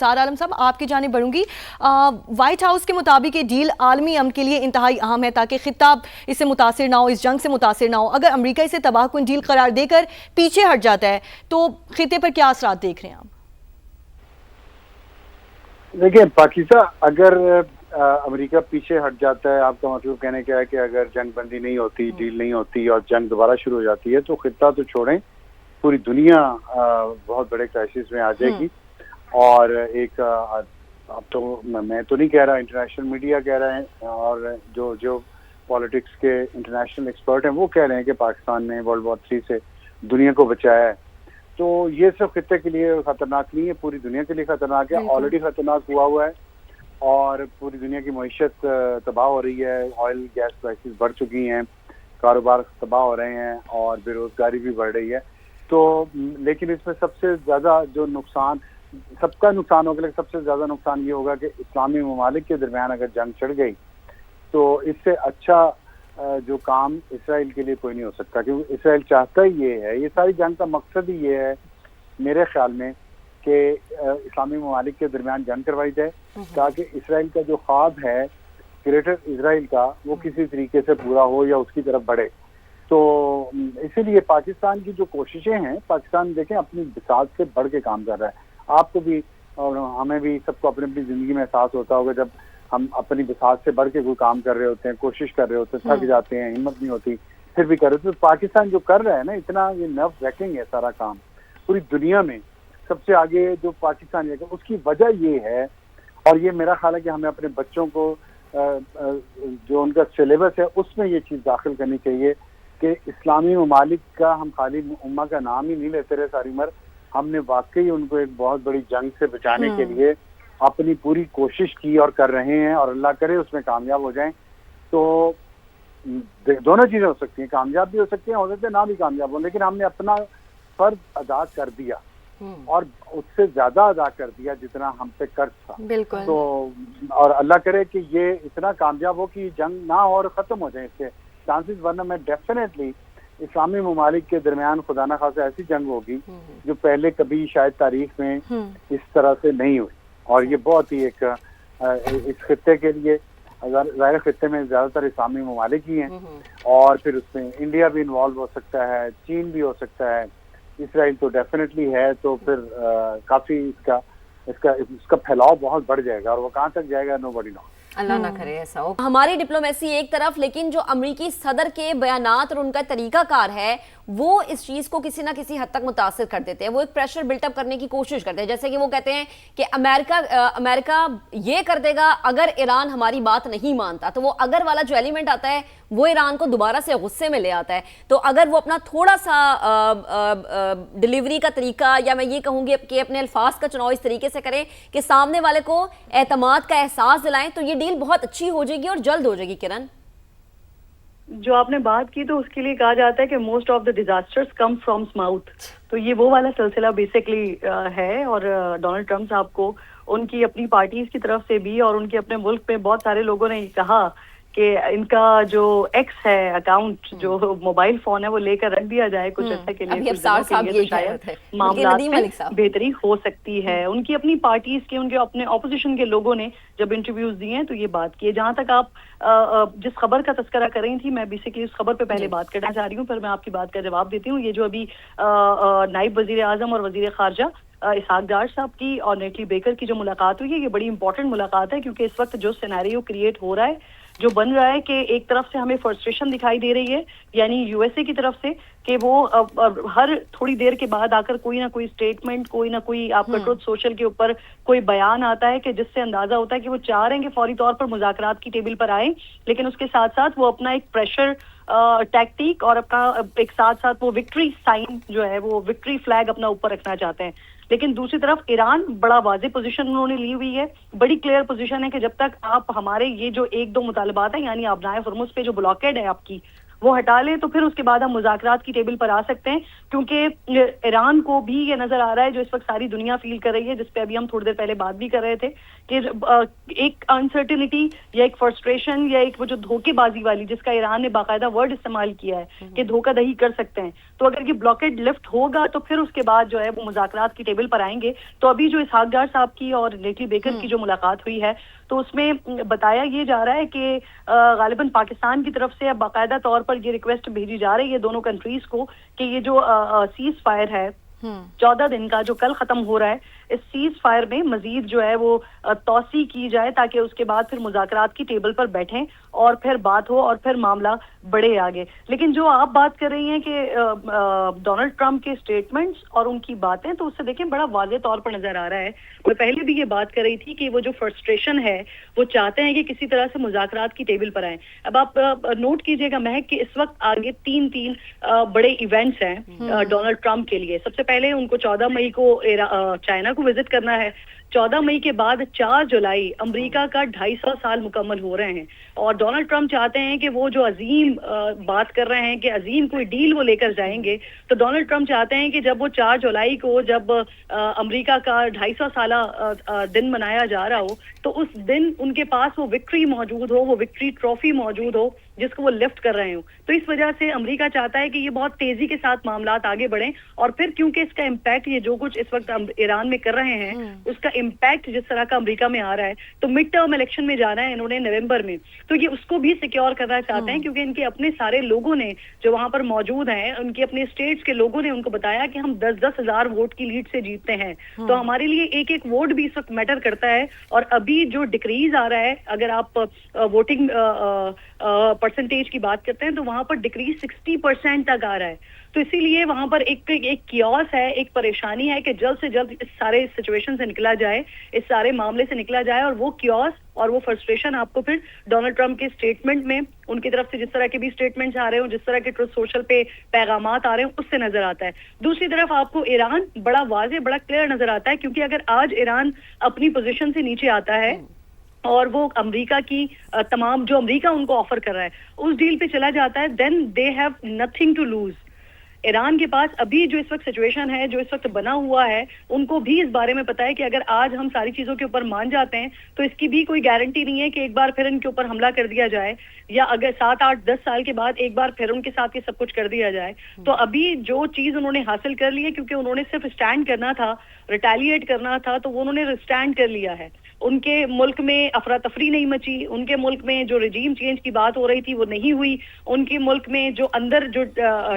अफसार आलम साहब, आपकी जानिब बढ़ूंगी। वाइट हाउस के मुताबिक ये डील आलमी अमन के लिए इंतहाई अहम है ताकि खित्ता इससे मुतासिर ना हो, इस जंग से मुतासिर ना हो। अगर अमेरिका इसे तबाहकुन डील करार देकर पीछे हट जाता है तो खित्ते पर क्या असरात देख रहे हैं आप? देखिए, पाकिस्तान अगर अमेरिका पीछे हट जाता है, आपका मतलब कहने क्या है कि अगर जंग बंदी नहीं होती, डील नहीं होती और जंग दोबारा शुरू हो जाती है, तो खित्ता तो छोड़ें, पूरी दुनिया बहुत बड़े क्राइसिस में आ जाएगी। और एक अब तो मैं तो नहीं कह रहा, इंटरनेशनल मीडिया कह रहे हैं और जो पॉलिटिक्स के इंटरनेशनल एक्सपर्ट हैं वो कह रहे हैं कि पाकिस्तान ने वर्ल्ड वॉर 3 से दुनिया को बचाया है। तो ये सब खित्ते के लिए खतरनाक नहीं है, पूरी दुनिया के लिए खतरनाक है। ऑलरेडी खतरनाक हुआ है और पूरी दुनिया की मईशत तबाह हो रही है, ऑयल गैस प्राइसेस बढ़ चुकी हैं, कारोबार तबाह हो रहे हैं और बेरोजगारी भी बढ़ रही है। तो लेकिन इसमें सबसे ज़्यादा जो नुकसान, सबका नुकसान होगा, लेकिन सबसे ज़्यादा नुकसान ये होगा कि इस्लामी ममालिक के दरमियान अगर जंग चढ़ गई तो इससे अच्छा जो काम इसराइल के लिए कोई नहीं हो सकता, क्योंकि इसराइल चाहता ही ये है, ये सारी जंग का मकसद ही ये है मेरे ख्याल में कि इस्लामी ममालिक के दरमियान जंग करवाई जाए ताकि इसराइल का जो ख्वाब है ग्रेटर इसराइल का वो किसी तरीके से पूरा हो या उसकी तरफ बढ़े। तो इसीलिए पाकिस्तान की जो कोशिशें हैं, पाकिस्तान देखें अपनी बिसात से बढ़ के काम कर रहा है। आपको भी और हमें भी, सबको अपनी अपनी जिंदगी में एहसास होता होगा जब हम अपनी बिसात से बढ़ के कोई काम कर रहे होते हैं, कोशिश कर रहे होते हैं, थक जाते हैं, हिम्मत नहीं होती, फिर भी कर रहे होते। तो पाकिस्तान जो कर रहा है ना, इतना ये नर्व रैकिंग है सारा काम, पूरी दुनिया में सबसे आगे जो पाकिस्तान है, उसकी वजह ये है। और ये मेरा ख्याल है कि हमें अपने बच्चों को जो उनका सिलेबस है उसमें ये चीज़ दाखिल करनी चाहिए कि इस्लामी ममालिक का हम खाली उम्मा का नाम ही नहीं लेते रहे सारी उम्र, हमने वाकई उनको एक बहुत बड़ी जंग से बचाने के लिए अपनी पूरी कोशिश की और कर रहे हैं, और अल्लाह करे उसमें कामयाब हो जाएं। तो दोनों चीज़ें हो सकती हैं, कामयाब भी हो सकती हैं, हो सकते हैं ना भी कामयाब हो, लेकिन हमने अपना फर्ज अदा कर दिया और उससे ज्यादा अदा कर दिया जितना हम पे कर्ज था। बिल्कुल। तो और अल्लाह करे कि ये इतना कामयाब हो कि जंग ना और ख़त्म हो जाए इसके चांसेस, वरना मैं डेफिनेटली इस्लामी ममालिक के दरमियान खुदा न खासा ऐसी जंग होगी जो पहले कभी शायद तारीख में इस तरह से नहीं हुई। और ये बहुत ही एक इस खित्ते के लिए, ज़ाहिर खित्ते में ज़्यादातर इस्लामी ममालिक ही हैं और फिर उसमें इंडिया भी इन्वॉल्व हो सकता है, चीन भी हो सकता है, इसराइल तो डेफिनेटली है। तो फिर काफ़ी इसका फैलाव बहुत बढ़ जाएगा और वो कहाँ तक जाएगा नोबडी नोस। अल्लाह ना करे ऐसा हो। हमारी डिप्लोमेसी एक तरफ, लेकिन जो अमरीकी सदर के बयानात और उनका तरीकाकार है वो इस चीज को किसी ना किसी हद तक मुतासिर कर देते हैं। वो एक प्रेशर बिल्टअप करने की कोशिश करते हैं, जैसे कि वो कहते हैं कि अमेरिका ये कर देगा अगर ईरान हमारी बात नहीं मानता। तो वो अगर वाला जो एलिमेंट आता है वो ईरान को दोबारा से गुस्से में ले आता है। तो अगर वो अपना थोड़ा सा डिलीवरी का तरीका, या मैं ये कहूंगी कि अपने अल्फाज का चुनाव इस तरीके से करें कि सामने वाले को एतमाद का एहसास दिलाएं, तो ये डील बहुत अच्छी हो जाएगी और जल्द हो जाएगी। किरण, जो आपने बात की तो उसके लिए कहा जाता है कि most of the disasters come from mouth. तो ये वो वाला सिलसिला बेसिकली है। और डोनाल्ड ट्रंप साहब को उनकी अपनी पार्टीज की तरफ से भी और उनके अपने मुल्क में बहुत सारे लोगों ने कहा कि इनका जो एक्स है अकाउंट, जो मोबाइल फोन है, वो लेकर रख दिया जाए कुछ ऐसा के लिए, तो शायद मामला में बेहतरी हो सकती है। उनकी अपनी पार्टीज के, उनके अपने ऑपोजिशन के लोगों ने जब इंटरव्यूज दिए हैं तो ये बात की है। जहां तक आप जिस खबर का तस्करा कर रही थी, मैं बेसिकली उस खबर पे पहले बात करना चाह रही हूँ, पर मैं आपकी बात का जवाब देती हूँ। ये जो अभी नायब वजीर आजम और वजीर खारजा इसहाक डार साहब की और नेटली बेकर की जो मुलाकात हुई है, ये बड़ी इंपॉर्टेंट मुलाकात है, क्योंकि इस वक्त जो सिनेरियो क्रिएट हो रहा है, जो बन रहा है कि एक तरफ से हमें फ्रस्ट्रेशन दिखाई दे रही है, यानी यूएसए की तरफ से, कि वो हर थोड़ी देर के बाद आकर कोई ना कोई स्टेटमेंट, कोई ना कोई आपका ट्रुथ सोशल के ऊपर कोई बयान आता है कि जिससे अंदाजा होता है कि वो चाह रहे हैं कि फौरी तौर पर मुज़ाकरात की टेबल पर आए, लेकिन उसके साथ साथ वो अपना एक प्रेशर टैक्टिक और अपना एक साथ साथ वो विक्ट्री साइन जो है, वो विक्ट्री फ्लैग अपना ऊपर रखना चाहते हैं। लेकिन दूसरी तरफ ईरान बड़ा वाज़ेह पोजीशन उन्होंने ली हुई है, बड़ी क्लियर पोजीशन है कि जब तक आप हमारे ये जो एक दो मुतालबात है, यानी अबनाए फुरमुस पे जो ब्लॉकेड है आपकी, वो हटा लें तो फिर उसके बाद हम मुज़ाकरात की टेबल पर आ सकते हैं, क्योंकि ईरान को भी ये नजर आ रहा है, जो इस वक्त सारी दुनिया फील कर रही है, जिसपे अभी हम थोड़ी देर पहले बात भी कर रहे थे, कि एक अनसर्टिनिटी या एक फ्रस्ट्रेशन या एक वो जो धोखेबाजी वाली, जिसका ईरान ने बाकायदा वर्ड इस्तेमाल किया है कि धोखाधड़ी कर सकते हैं, तो अगर ये ब्लॉकेड लिफ्ट होगा तो फिर उसके बाद जो है वो मुज़ाकरात की टेबल पर आएंगे। तो अभी जो इसहाक डार साहब की और लेटी बेकर की जो मुलाकात हुई है, तो उसमें बताया ये जा रहा है कि गालिबन पाकिस्तान की तरफ से अब बाकायदा तौर पर ये रिक्वेस्ट भेजी जा रही है दोनों कंट्रीज को कि ये जो सीज फायर है 14 दिन का जो कल खत्म हो रहा है, इस सीज फायर में मजीद जो है वो तौसी की जाए, ताकि उसके बाद फिर मुज़ाकरात की टेबल पर बैठें और फिर बात हो और फिर मामला बढ़े आगे। लेकिन जो आप बात कर रही हैं कि डोनाल्ड ट्रंप के स्टेटमेंट्स और उनकी बातें, तो उससे देखें बड़ा वाज़ेह तौर पर नजर आ रहा है। मैं पहले भी ये बात कर रही थी कि वो जो फ्रस्ट्रेशन है, वो चाहते हैं कि किसी तरह से मुज़ाकरात की टेबल पर आए। अब आप नोट कीजिएगा महक कि इस वक्त आगे तीन बड़े इवेंट्स हैं डोनाल्ड ट्रंप के लिए। सबसे पहले उनको 14 मई को चाइना को विजिट करना है। 14 मई के बाद 4 जुलाई अमेरिका का 250 साल मुकम्मल हो रहे हैं, और डोनाल्ड ट्रंप चाहते हैं कि वो जो अजीम बात कर रहे हैं कि अजीम कोई डील वो लेकर जाएंगे, तो डोनाल्ड ट्रंप चाहते हैं कि जब वो 4 जुलाई को जब अमेरिका का 250 साला दिन मनाया जा रहा हो, तो उस दिन उनके पास वो विक्ट्री मौजूद हो, वो विक्ट्री ट्रॉफी मौजूद हो जिसको वो लिफ्ट कर रहे हो। तो इस वजह से अमेरिका चाहता है कि ये बहुत तेजी के साथ मामलात आगे बढ़ें, और फिर क्योंकि इसका इम्पैक्ट, ये जो कुछ इस वक्त ईरान में कर रहे हैं उसका इम्पैक्ट जिस तरह का अमेरिका में आ रहा है, तो मिड टर्म इलेक्शन में जाना है इन्होंने नवंबर में, तो ये उसको भी सिक्योर करना चाहते हैं, क्योंकि इनके अपने सारे लोगों ने जो वहां पर मौजूद हैं, उनके अपने स्टेट्स के लोगों ने उनको बताया कि हम 10-10 हजार वोट की लीड से जीतते हैं, तो हमारे लिए एक एक वोट भी इस वक्त मैटर करता है। और अभी जो डिक्रीज आ रहा है, अगर आप वोटिंग परसेंटेज की बात करते हैं, तो वहां पर डिक्रीज 60% तक आ रहा है। तो इसीलिए वहां पर एक कियोस है, एक परेशानी है कि जल्द से जल्द इस सारे सिचुएशन से निकला जाए, इस सारे मामले से निकला जाए, और वो कियोस और वो फ्रस्ट्रेशन आपको फिर डोनाल्ड ट्रंप के स्टेटमेंट में, उनकी तरफ से जिस तरह के भी स्टेटमेंट्स आ रहे हो, जिस तरह के ट्रुथ सोशल पे पैगामात आ रहे हो, उससे नजर आता है। दूसरी तरफ आपको ईरान बड़ा वाज़ेह, बड़ा क्लियर नजर आता है, क्योंकि अगर आज ईरान अपनी पोजीशन से नीचे आता है और वो अमेरिका की तमाम जो अमेरिका उनको ऑफर कर रहा है उस डील पे चला जाता है, then they have nothing to lose. Iran के पास अभी जो इस वक्त सिचुएशन है, जो इस वक्त बना हुआ है, उनको भी इस बारे में पता है कि अगर आज हम सारी चीजों के ऊपर मान जाते हैं, तो इसकी भी कोई गारंटी नहीं है कि एक बार फिर इनके ऊपर हमला कर दिया जाए, या अगर 7-8-10 साल के बाद एक बार फिर उनके साथ ये सब कुछ कर दिया जाए। तो अभी जो चीज उन्होंने हासिल कर ली है, क्योंकि उन्होंने सिर्फ स्टैंड करना था, रिटेलिएट करना था, तो वो उन्होंने स्टैंड कर लिया है। उनके मुल्क में अफरा तफरी नहीं मची, उनके मुल्क में जो रिजीम चेंज की बात हो रही थी वो नहीं हुई, उनके मुल्क में जो अंदर जो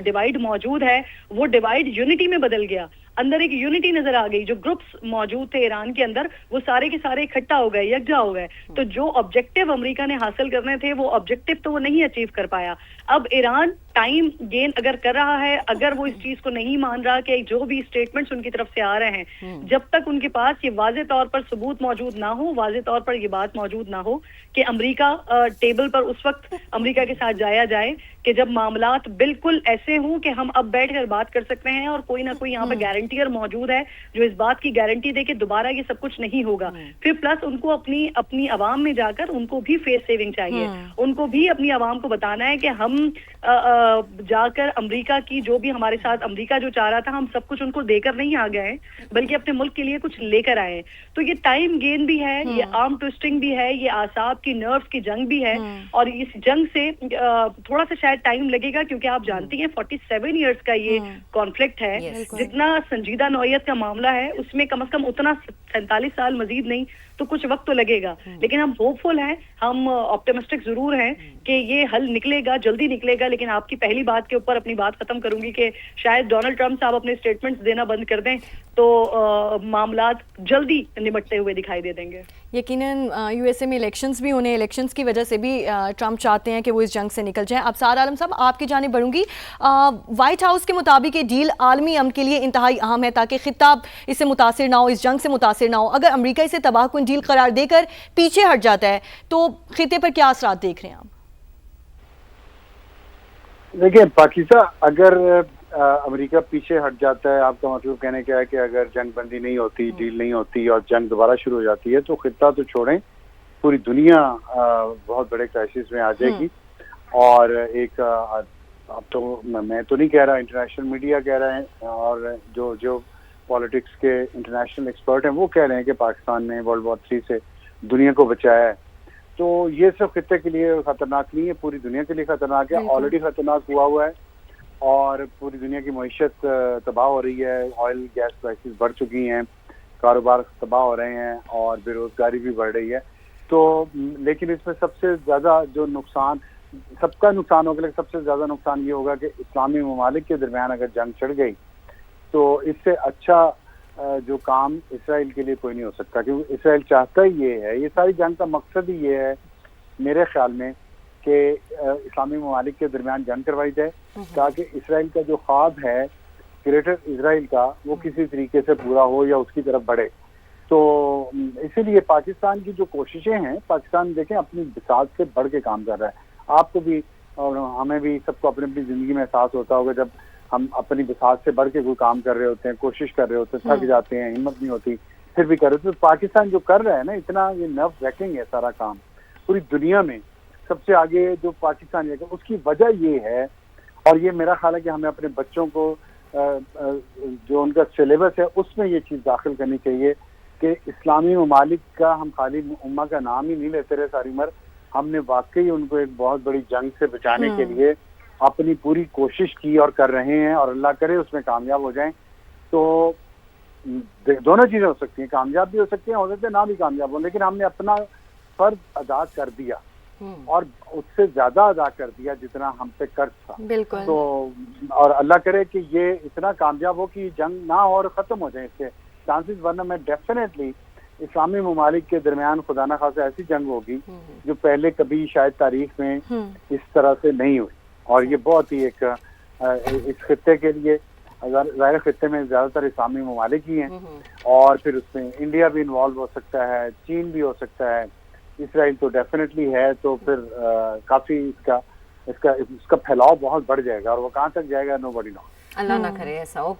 डिवाइड मौजूद है वो डिवाइड यूनिटी में बदल गया। अंदर एक यूनिटी नजर आ गई, जो ग्रुप्स मौजूद थे ईरान के अंदर वो सारे के सारे इकट्ठा हो गए, यकजा हो गए। तो जो ऑब्जेक्टिव अमेरिका ने हासिल करने थे वो ऑब्जेक्टिव तो वो नहीं अचीव कर पाया। अब ईरान टाइम गेन अगर कर रहा है, अगर वो इस चीज को नहीं मान रहा कि जो भी स्टेटमेंट्स उनकी तरफ से आ रहे हैं, जब तक उनके पास ये वाज़ेह तौर पर सबूत मौजूद ना हो, वाज़ेह तौर पर ये बात मौजूद ना हो कि अमेरिका टेबल पर उस वक्त अमेरिका के साथ जाया जाए कि जब मामलात बिल्कुल ऐसे हों कि हम अब बैठकर बात कर सकते हैं और कोई ना कोई यहाँ पर गारंटीयर मौजूद है जो इस बात की गारंटी दे कि दोबारा ये सब कुछ नहीं होगा। फिर प्लस उनको अपनी आवाम में जाकर उनको भी फेस सेविंग चाहिए, उनको भी अपनी आवाम को बताना है कि हम जाकर अमेरिका की जो भी हमारे साथ अमेरिका जो चाह रहा था हम सब कुछ उनको देकर नहीं आ गए, बल्कि अपने मुल्क के लिए कुछ लेकर आए। तो ये टाइम गेन भी है, ये आर्म ट्विस्टिंग भी है, ये आसाब की नर्व्स की जंग भी है, और इस जंग से थोड़ा सा शायद टाइम लगेगा, क्योंकि आप जानती हैं 47 इयर्स का ये कॉन्फ्लिक्ट है। जितना संजीदा नौयत का मामला है उसमें कम से कम उतना 47 साल मजीद नहीं तो कुछ वक्त तो लगेगा, लेकिन हम होपफुल हैं, हम ऑप्टिमिस्टिक जरूर हैं कि ये हल निकलेगा, जल्दी निकलेगा। लेकिन आपकी पहली बात के ऊपर अपनी बात खत्म करूंगी कि शायद डोनाल्ड ट्रंप साहब अपने स्टेटमेंट्स देना बंद कर दें तो मामलात जल्दी निपटते हुए दिखाई दे देंगे। यकीनन यूएसए में इलेक्शंस भी होने, इलेक्शंस की वजह से भी ट्रंप चाहते हैं कि वो इस जंग से निकल जाएं। अब सार आलम साहब आपकी जानिब बढ़ूंगी। वाइट हाउस के मुताबिक ये डील आलमी अमन के लिए इंतहाई अहम है ताकि खिताब इससे मुतासिर ना हो, इस जंग से मुतासिर ना हो। अगर अमेरिका इसे तबाहकुन डील करार देकर पीछे हट जाता है तो खिते पर क्या असरात देख रहे हैं आप? देखिए पाकिस्तान अगर अमेरिका पीछे हट जाता है, आपका मतलब कहने क्या है कि अगर जंग बंदी नहीं होती, डील नहीं होती और जंग दोबारा शुरू हो जाती है तो खित्ता तो छोड़ें पूरी दुनिया बहुत बड़े क्राइसिस में आ जाएगी। और एक अब तो मैं तो नहीं कह रहा, इंटरनेशनल मीडिया कह रहे हैं और जो पॉलिटिक्स के इंटरनेशनल एक्सपर्ट हैं वो कह रहे हैं कि पाकिस्तान ने वर्ल्ड वॉर 3 से दुनिया को बचाया है। तो ये सब खित्ते के लिए खतरनाक नहीं है, पूरी दुनिया के लिए खतरनाक है, ऑलरेडी खतरनाक हुआ है और पूरी दुनिया की मईशत तबाह हो रही है, ऑयल गैस प्राइसेस बढ़ चुकी हैं, कारोबार तबाह हो रहे हैं और बेरोजगारी भी बढ़ रही है। तो लेकिन इसमें सबसे ज़्यादा जो नुकसान, सबका नुकसान होगा, लेकिन सबसे ज़्यादा नुकसान ये होगा कि इस्लामी ममालिक के दरमियान अगर जंग छिड़ गई तो इससे अच्छा जो काम इसराइल के लिए कोई नहीं हो सकता, क्योंकि इसराइल चाहता ही ये है, ये सारी जंग का मकसद ही ये है मेरे ख्याल में कि इस्लामी ममालिक के दरमियान जंग करवाई जाए ताकि इसराइल का जो ख्वाब है ग्रेटर इसराइल का वो किसी तरीके से पूरा हो या उसकी तरफ बढ़े। तो इसीलिए पाकिस्तान की जो कोशिशें हैं, पाकिस्तान देखें अपनी बिसात से बढ़ के काम कर रहा है। आपको भी और हमें भी, सबको अपनी अपनी जिंदगी में एहसास होता होगा जब हम अपनी बिसात से बढ़ के कोई काम कर रहे होते हैं, कोशिश कर रहे होते हैं, थक जाते हैं, हिम्मत नहीं होती, फिर भी कर रहे होते। तो पाकिस्तान जो कर रहा है ना, इतना ये नर्व रैकिंग है सारा काम, पूरी दुनिया में सबसे आगे जो पाकिस्तान है उसकी वजह ये है। और ये मेरा ख्याल है कि हमें अपने बच्चों को जो उनका सिलेबस है उसमें ये चीज़ दाखिल करनी चाहिए कि इस्लामी ममालिक का हम खाली उम्मा का नाम ही नहीं लेते रहे सारी उम्र, हमने वाकई उनको एक बहुत बड़ी जंग से बचाने के लिए अपनी पूरी कोशिश की और कर रहे हैं और अल्लाह करे उसमें कामयाब हो जाएं। तो दोनों चीज़ें हो सकती हैं, कामयाब भी हो सकती हैं, हो सकते हैं ना भी कामयाब हो, लेकिन हमने अपना फर्ज अदा कर दिया और उससे ज्यादा अदा कर दिया जितना हम पे कर्ज था। बिल्कुल। तो और अल्लाह करे कि ये इतना कामयाब हो कि जंग ना हो और ख़त्म हो जाए इसके चांसेस, वरना मैं डेफिनेटली इस्लामी ममालिक के दरमियान खुदा न खासा ऐसी जंग होगी जो पहले कभी शायद तारीख में इस तरह से नहीं हुई। और ये बहुत ही एक इस खित्ते के लिए, ज़ाहिर खित्ते में ज़्यादातर इस्लामी ममालिक ही हैं और फिर उसमें इंडिया भी इन्वॉल्व हो सकता है, चीन भी हो सकता है, इसराइल तो डेफिनेटली है। तो फिर काफ़ी इसका फैलाव बहुत बढ़ जाएगा और वो कहाँ तक जाएगा, नोबडी नोस। अल्लाह ना करे ऐसा हो।